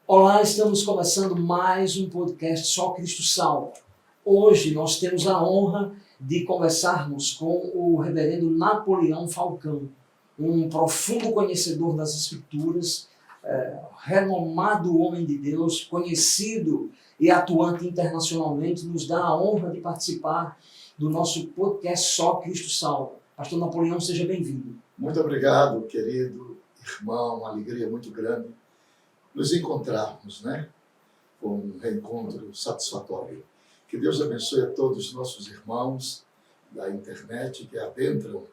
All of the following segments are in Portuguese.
Olá, estamos começando mais um podcast Só Cristo Salva. Hoje nós temos a honra de conversarmos com o reverendo Napoleão Falcão, um profundo conhecedor das Escrituras, renomado homem de Deus, conhecido e atuante internacionalmente, nos dá a honra de participar do nosso podcast Só Cristo Salva. Pastor Napoleão, seja bem-vindo. Muito obrigado, querido irmão, uma alegria muito grande nos encontrarmos, com um reencontro satisfatório. Que Deus abençoe a todos os nossos irmãos da internet que adentram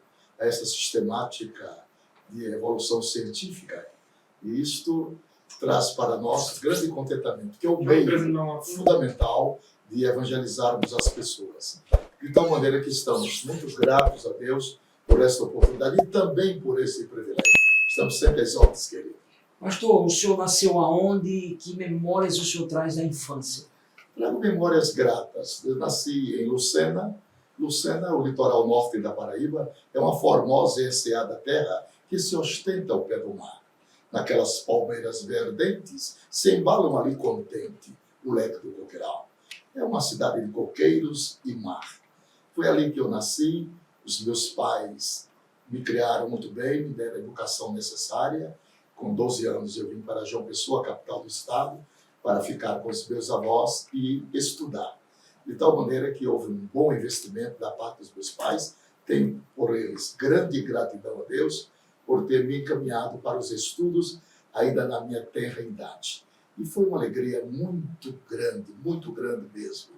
a essa sistemática de evolução científica. E isto traz para nós grande contentamento, que é o meio fundamental de evangelizarmos as pessoas. De tal maneira que estamos muito gratos a Deus por esta oportunidade e também por esse privilégio. Estamos sempre às ordens, querido. Pastor, o senhor nasceu aonde? Que memórias o senhor traz da infância? Trago memórias gratas. Eu nasci em Lucena. Lucena é o litoral norte da Paraíba. É uma formosa e enseada terra que se ostenta ao pé do mar. Naquelas palmeiras verdentes, se embalam ali contente o leque do coqueiral. É uma cidade de coqueiros e mar. Foi ali que eu nasci. Os meus pais me criaram muito bem, me deram a educação necessária. Com 12 anos eu vim para João Pessoa, capital do estado, para ficar com os meus avós e estudar. De tal maneira que houve um bom investimento da parte dos meus pais. Tenho por eles grande gratidão a Deus por ter me encaminhado para os estudos ainda na minha tenra idade. E foi uma alegria muito grande mesmo,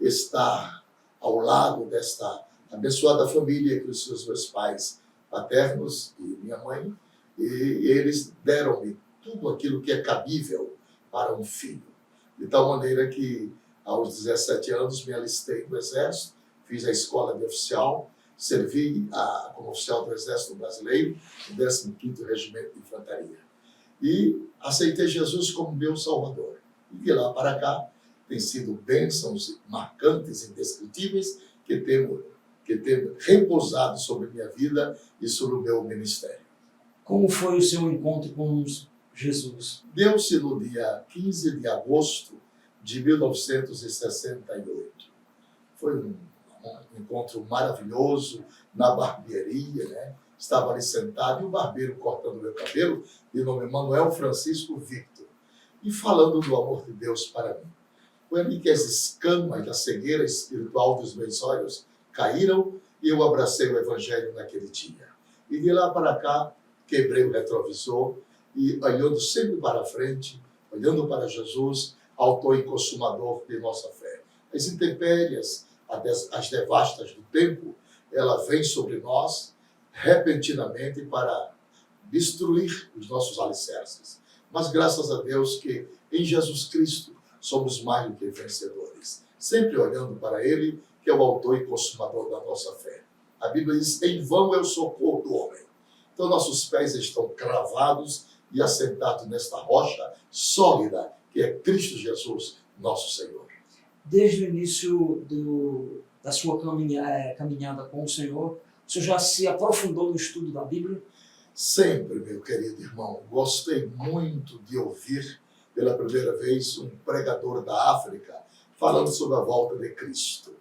estar ao lado desta abençoada família que os meus pais paternos e minha mãe, e eles deram-me tudo aquilo que é cabível para um filho. De tal maneira que, aos 17 anos, me alistei no Exército, fiz a escola de oficial, servi como oficial do Exército Brasileiro, no 15º Regimento de Infantaria. E aceitei Jesus como meu Salvador. E de lá para cá, tem sido bênçãos marcantes, indescritíveis, que tenho repousado sobre minha vida e sobre o meu ministério. Como foi o seu encontro com Jesus? Deu-se no dia 15 de agosto de 1968. Foi um encontro maravilhoso na barbearia, Estava ali sentado e o barbeiro cortando meu cabelo, de nome Manuel Francisco Victor, e falando do amor de Deus para mim. Foi ali que as escamas da cegueira espiritual dos meus olhos caíram e eu abracei o Evangelho naquele dia. E de lá para cá, quebrei o retrovisor e, olhando sempre para frente, olhando para Jesus, autor e consumador de nossa fé. As intempéries, as devastas do tempo, ela vem sobre nós repentinamente para destruir os nossos alicerces. Mas graças a Deus que em Jesus Cristo somos mais do que vencedores. Sempre olhando para Ele, que é o autor e consumador da nossa fé. A Bíblia diz, em vão é o socorro do homem. Então nossos pés estão cravados e assentados nesta rocha sólida, que é Cristo Jesus, nosso Senhor. Desde o início da sua caminhada com o senhor já se aprofundou no estudo da Bíblia? Sempre, meu querido irmão. Gostei muito de ouvir pela primeira vez um pregador da África falando sobre a volta de Cristo.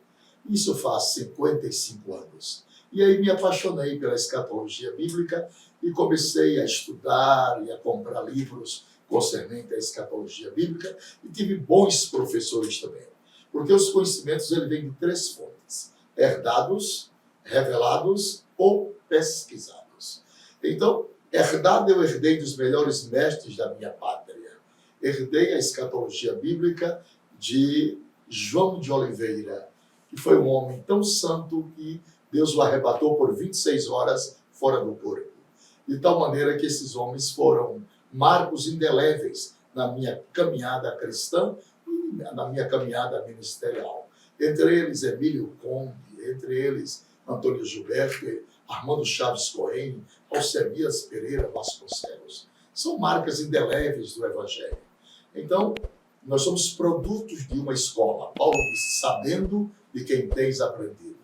Isso faz 55 anos. E aí me apaixonei pela escatologia bíblica e comecei a estudar e a comprar livros concernentes à escatologia bíblica e tive bons professores também. Porque os conhecimentos ele vêm de 3 fontes: herdados, revelados ou pesquisados. Então, herdado eu herdei dos melhores mestres da minha pátria. Herdei a escatologia bíblica de João de Oliveira, que foi um homem tão santo que Deus o arrebatou por 26 horas fora do corpo. De tal maneira que esses homens foram marcos indeléveis na minha caminhada cristã e na minha caminhada ministerial. Entre eles, Emílio Conde, entre eles, Antônio Gilberto, Armando Chaves Cohen, Alcemias Pereira Vasconcelos. São marcas indeléveis do Evangelho. Então, nós somos produtos de uma escola. Paulo disse, sabendo de quem tens aprendido.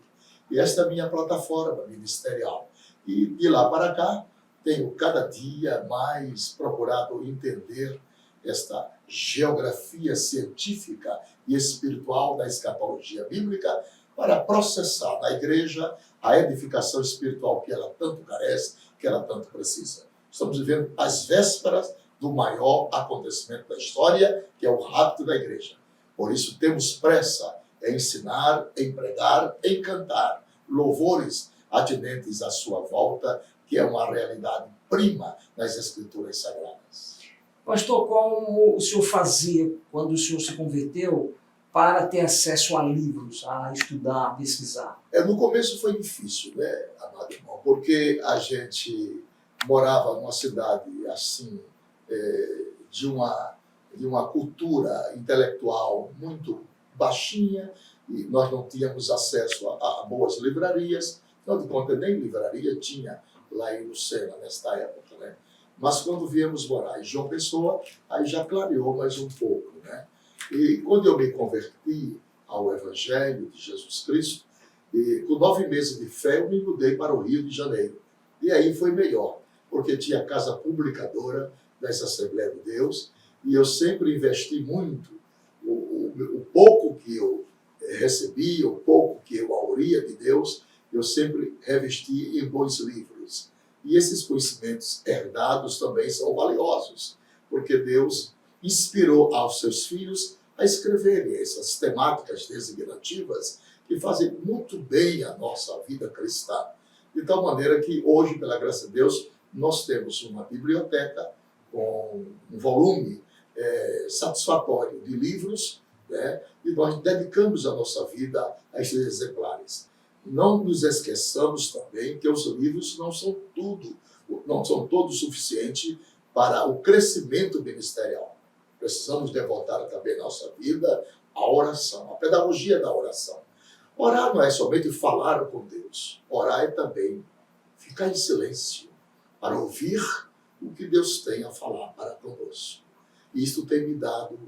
E esta é a minha plataforma ministerial. E de lá para cá, tenho cada dia mais procurado entender esta geografia científica e espiritual da escatologia bíblica para processar na igreja a edificação espiritual que ela tanto carece, que ela tanto precisa. Estamos vivendo as vésperas do maior acontecimento da história, que é o rapto da igreja. Por isso temos pressa em ensinar, em pregar, em cantar louvores atinentes à sua volta, que é uma realidade prima nas Escrituras Sagradas. Pastor, como o senhor fazia quando o senhor se converteu para ter acesso a livros, a estudar, a pesquisar? No começo foi difícil, né, amado irmão, porque a gente morava numa cidade assim, de uma cultura intelectual muito baixinha, e nós não tínhamos acesso a boas livrarias, afinal de contas nem livraria tinha lá em Lucena nesta época, né? Mas quando viemos morar em João Pessoa, aí já clareou mais um pouco, né? E quando eu me converti ao Evangelho de Jesus Cristo, e com 9 meses de fé eu me mudei para o Rio de Janeiro. E aí foi melhor, porque tinha casa publicadora das Assembleias de Deus, e eu sempre investi muito o pouco que eu recebi, o pouco que eu auria de Deus, eu sempre revesti em bons livros. E esses conhecimentos herdados também são valiosos, porque Deus inspirou aos seus filhos a escreverem essas temáticas designativas que fazem muito bem à nossa vida cristã. De tal maneira que hoje, pela graça de Deus, nós temos uma biblioteca com um volume satisfatório de livros, né? E nós dedicamos a nossa vida a esses exemplares. Não nos esqueçamos também que os livros não são todos suficientes para o crescimento ministerial. Precisamos devotar também nossa vida à oração, à pedagogia da oração. Orar não é somente falar com Deus. Orar é também ficar em silêncio para ouvir o que Deus tem a falar para conosco. E isto tem me dado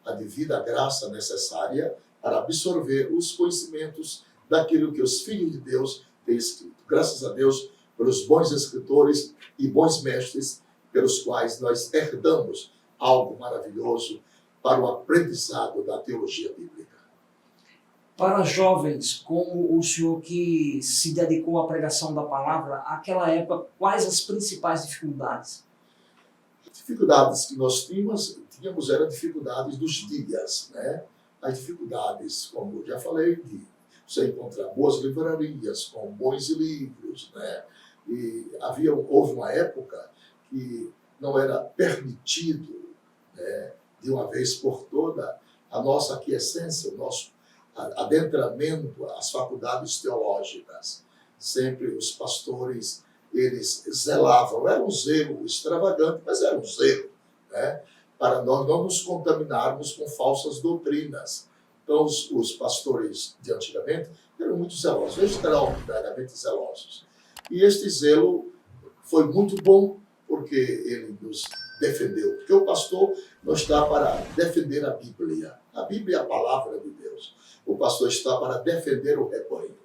a devida graça necessária para absorver os conhecimentos daquilo que os filhos de Deus têm escrito. Graças a Deus pelos bons escritores e bons mestres pelos quais nós herdamos algo maravilhoso para o aprendizado da teologia bíblica. Para jovens como o senhor que se dedicou à pregação da palavra, naquela época, quais as principais dificuldades? Dificuldades que nós tínhamos eram dificuldades dos dias, né? As dificuldades, como eu já falei, de você encontrar boas livrarias com bons livros, né? E houve uma época que não era permitido, né, de uma vez por toda, a nossa aquiescência, o nosso adentramento às faculdades teológicas. Sempre os pastores, eles zelavam, era um zelo extravagante, mas era um zelo, né, para nós não nos contaminarmos com falsas doutrinas. Então, os pastores de antigamente eram muito zelosos, extraordinariamente zelosos. E este zelo foi muito bom, porque ele nos defendeu. Porque o pastor não está para defender a Bíblia. A Bíblia é a palavra de Deus. O pastor está para defender o rebanho.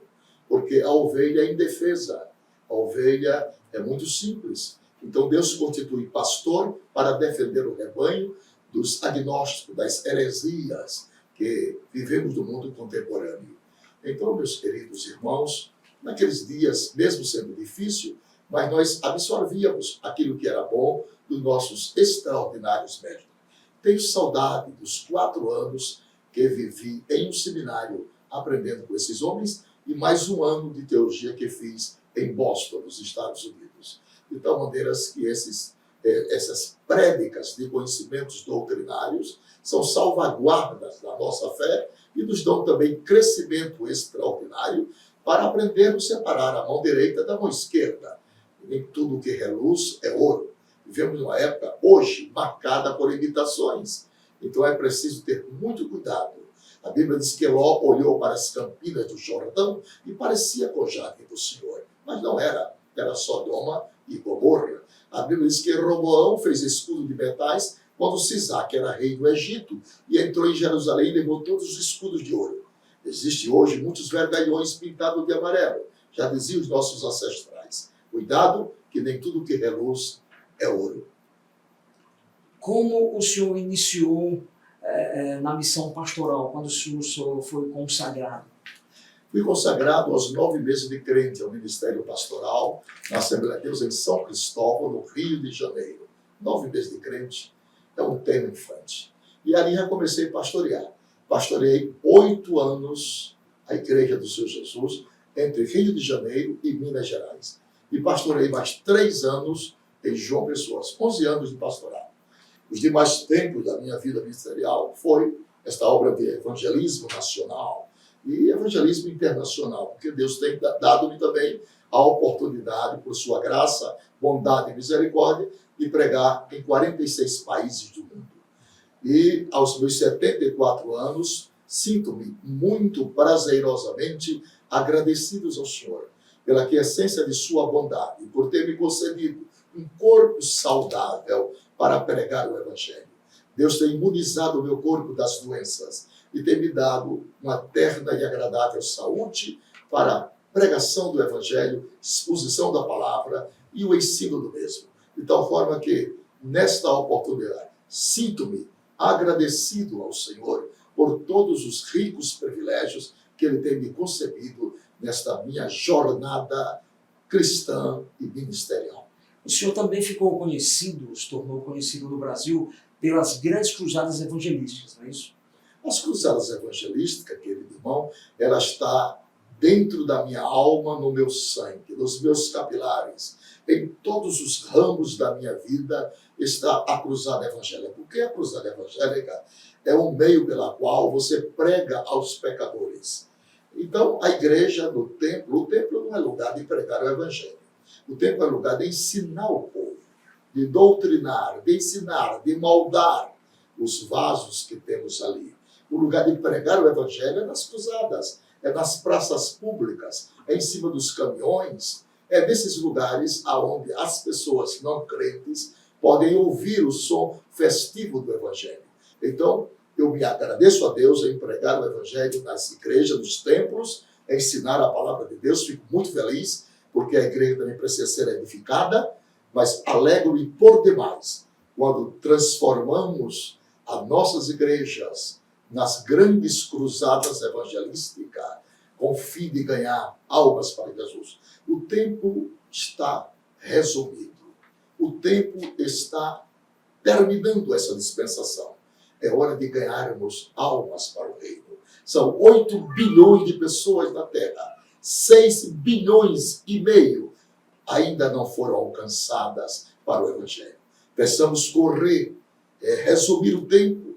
Porque a ovelha é indefesa. A ovelha é muito simples. Então Deus constitui pastor para defender o rebanho dos agnósticos, das heresias que vivemos no mundo contemporâneo. Então, meus queridos irmãos, naqueles dias, mesmo sendo difícil, mas nós absorvíamos aquilo que era bom dos nossos extraordinários mestres. Tenho saudade dos 4 anos que vivi em um seminário aprendendo com esses homens e mais um ano de teologia que fiz em Boston, nos Estados Unidos. De tal maneira que essas prédicas de conhecimentos doutrinários são salvaguardas da nossa fé e nos dão também crescimento extraordinário para aprendermos a separar a mão direita da mão esquerda. Nem tudo que reluz é ouro. Vivemos numa época, hoje, marcada por imitações. Então é preciso ter muito cuidado. A Bíblia diz que Ló olhou para as campinas do Jordão e parecia com o jardim do Senhor. Mas não era. Era Sodoma e Gomorra. A Bíblia diz que Roboão fez escudo de metais quando Sisaque era rei do Egito e entrou em Jerusalém e levou todos os escudos de ouro. Existem hoje muitos vergalhões pintados de amarelo. Já diziam os nossos ancestrais. Cuidado, que nem tudo que reluz é ouro. Como o senhor iniciou na missão pastoral, quando o senhor foi consagrado? Fui consagrado aos 9 meses de crente ao ministério pastoral na Assembleia de Deus em São Cristóvão, no Rio de Janeiro. 9 meses de crente é um tema infante. E ali já comecei a pastorear. Pastorei 8 anos a Igreja do Senhor Jesus, entre Rio de Janeiro e Minas Gerais. E pastorei mais 3 anos em João Pessoa, 11 anos de pastorado. Os demais tempos da minha vida ministerial foi esta obra de evangelismo nacional e evangelismo internacional, porque Deus tem dado-me também a oportunidade, por sua graça, bondade e misericórdia, de pregar em 46 países do mundo. E aos meus 74 anos, sinto-me muito prazerosamente agradecidos ao Senhor pela quiescência de sua bondade, por ter me concedido um corpo saudável para pregar o Evangelho. Deus tem imunizado o meu corpo das doenças e tem me dado uma terna e agradável saúde para a pregação do Evangelho, exposição da palavra e o ensino do mesmo. De tal forma que, nesta oportunidade, sinto-me agradecido ao Senhor por todos os ricos privilégios que Ele tem me concedido nesta minha jornada cristã e ministerial. O senhor também ficou conhecido, se tornou conhecido no Brasil, pelas grandes cruzadas evangelísticas, não é isso? As cruzadas evangelísticas, querido irmão, ela está dentro da minha alma, no meu sangue, nos meus capilares. Em todos os ramos da minha vida está a cruzada evangélica. Porque a cruzada evangélica é um meio pela qual você prega aos pecadores. Então, a igreja no templo, o templo não é lugar de pregar o evangelho. O templo é lugar de ensinar o povo, de doutrinar, de ensinar, de moldar os vasos que temos ali. O lugar de pregar o evangelho é nas cruzadas, é nas praças públicas, é em cima dos caminhões, é nesses lugares onde as pessoas não crentes podem ouvir o som festivo do evangelho. Então, eu me agradeço a Deus em pregar o evangelho nas igrejas, nos templos, ensinar a palavra de Deus. Fico muito feliz, porque a igreja também precisa ser edificada, mas alegro-me por demais quando transformamos as nossas igrejas nas grandes cruzadas evangelísticas, com o fim de ganhar almas para Jesus. O tempo está resumido. O tempo está terminando essa dispensação. É hora de ganharmos almas para o reino. São 8 bilhões de pessoas na Terra. 6 bilhões e meio ainda não foram alcançadas para o Evangelho. Precisamos correr, resumir o tempo,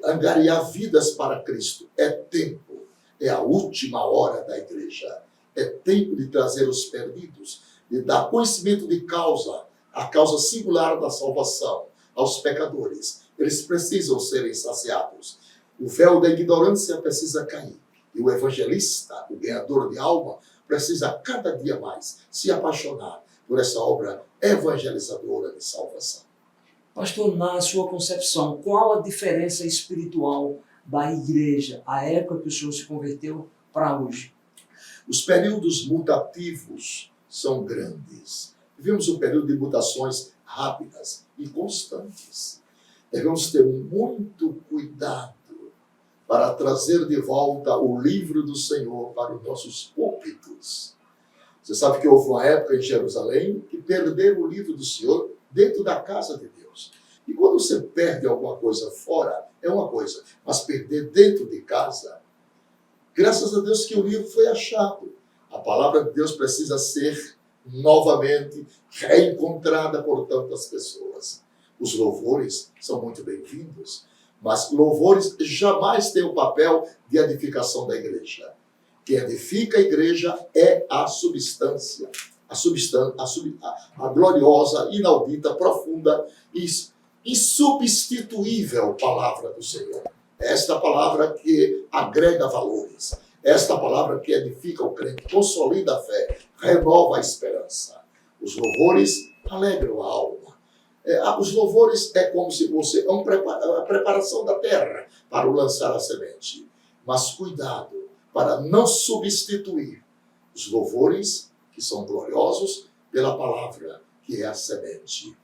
angariar vidas para Cristo. É tempo, é a última hora da igreja. É tempo de trazer os perdidos, de dar conhecimento de causa, a causa singular da salvação aos pecadores. Eles precisam ser saciados. O véu da ignorância precisa cair. E o evangelista, o ganhador de alma, precisa cada dia mais se apaixonar por essa obra evangelizadora de salvação. Pastor, na sua concepção, qual a diferença espiritual da igreja, a época que o senhor se converteu, para hoje? Os períodos mutativos são grandes. Vivemos um período de mutações rápidas e constantes. Devemos ter muito cuidado para trazer de volta o livro do Senhor para os nossos púlpitos. Você sabe que houve uma época em Jerusalém que perderam o livro do Senhor dentro da casa de Deus. E quando você perde alguma coisa fora, é uma coisa, mas perder dentro de casa, graças a Deus que o livro foi achado. A palavra de Deus precisa ser novamente reencontrada por tantas pessoas. Os louvores são muito bem-vindos, mas louvores jamais têm o papel de edificação da igreja. Quem edifica a igreja é a substância, a gloriosa, inaudita, profunda e insubstituível palavra do Senhor. Esta palavra que agrega valores, esta palavra que edifica o crente, consolida a fé, renova a esperança. Os louvores alegram a alma. Os louvores é como se fosse a preparação da terra para o lançar a semente. Mas cuidado para não substituir os louvores, que são gloriosos, pela palavra, que é a semente.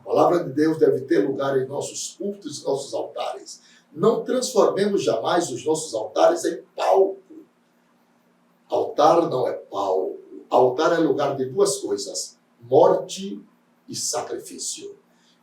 A palavra de Deus deve ter lugar em nossos cultos e nossos altares. Não transformemos jamais os nossos altares em palco. Altar não é palco. Altar é lugar de duas coisas: morte e sacrifício.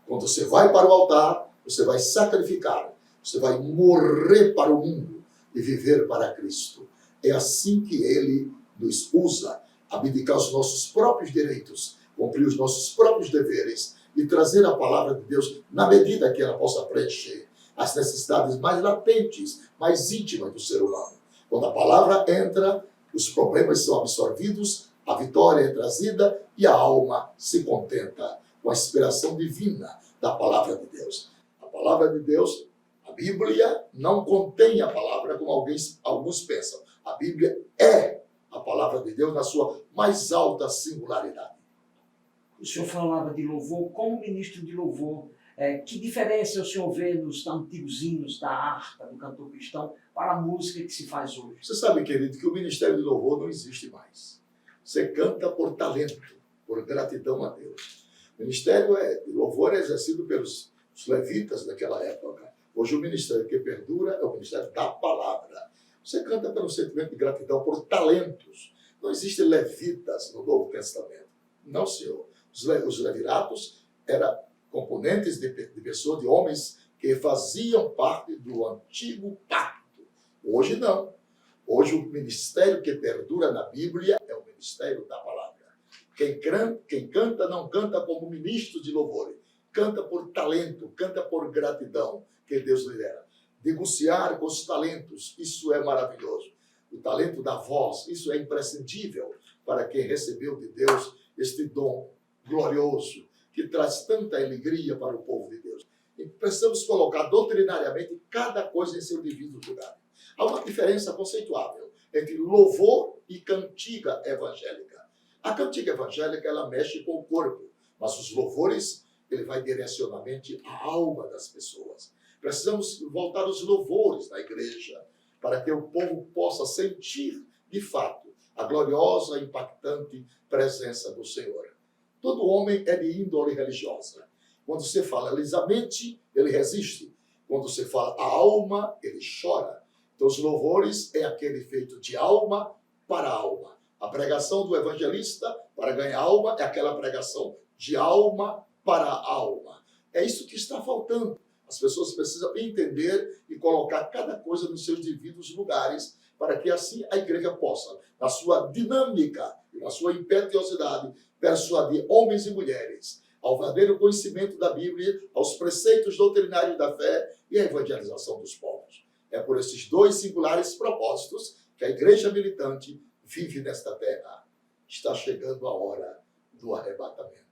Quando você vai para o altar, você vai sacrificar. Você vai morrer para o mundo e viver para Cristo. É assim que Ele nos usa, abdicar os nossos próprios direitos, cumprir os nossos próprios deveres e trazer a palavra de Deus na medida que ela possa preencher as necessidades mais latentes, mais íntimas do ser humano. Quando a palavra entra, os problemas são absorvidos, a vitória é trazida e a alma se contenta com a inspiração divina da palavra de Deus. A palavra de Deus, a Bíblia, não contém a palavra como alguns pensam. A Bíblia é a palavra de Deus na sua mais alta singularidade. O senhor falava de louvor, como ministro de louvor, que diferença o senhor vê nos antigos hinos da harpa, do cantor cristão, para a música que se faz hoje? Você sabe, querido, que o ministério de louvor não existe mais. Você canta por talento, por gratidão a Deus. O ministério de louvor é exercido pelos levitas daquela época. Hoje o ministério que perdura é o ministério da palavra. Você canta pelo sentimento de gratidão, por talentos. Não existem levitas no Novo Testamento. Não, senhor. Os leviratos eram componentes de pessoas, de homens que faziam parte do antigo pacto. Hoje não. Hoje o ministério que perdura na Bíblia é o ministério da palavra. Quem canta não canta como ministro de louvor. Canta por talento, canta por gratidão que Deus lhe dera. Negociar com os talentos, isso é maravilhoso. O talento da voz, isso é imprescindível para quem recebeu de Deus este dom glorioso, que traz tanta alegria para o povo de Deus. E precisamos colocar doutrinariamente cada coisa em seu devido lugar. Há uma diferença conceituável entre louvor e cantiga evangélica. A cantiga evangélica, ela mexe com o corpo, mas os louvores, ele vai direcionamente à alma das pessoas. Precisamos voltar os louvores da igreja para que o povo possa sentir, de fato, a gloriosa, impactante presença do Senhor. Todo homem é de índole religiosa. Quando você fala lisamente, ele resiste. Quando você fala a alma, ele chora. Então, os louvores é aquele feito de alma para alma. A pregação do evangelista para ganhar alma é aquela pregação de alma para alma. É isso que está faltando. As pessoas precisam entender e colocar cada coisa nos seus devidos lugares para que assim a igreja possa, na sua dinâmica e na sua impetuosidade, persuadir homens e mulheres ao verdadeiro conhecimento da Bíblia, aos preceitos doutrinários da fé e à evangelização dos povos. É por esses dois singulares propósitos que a igreja militante vive nesta terra. Está chegando a hora do arrebatamento.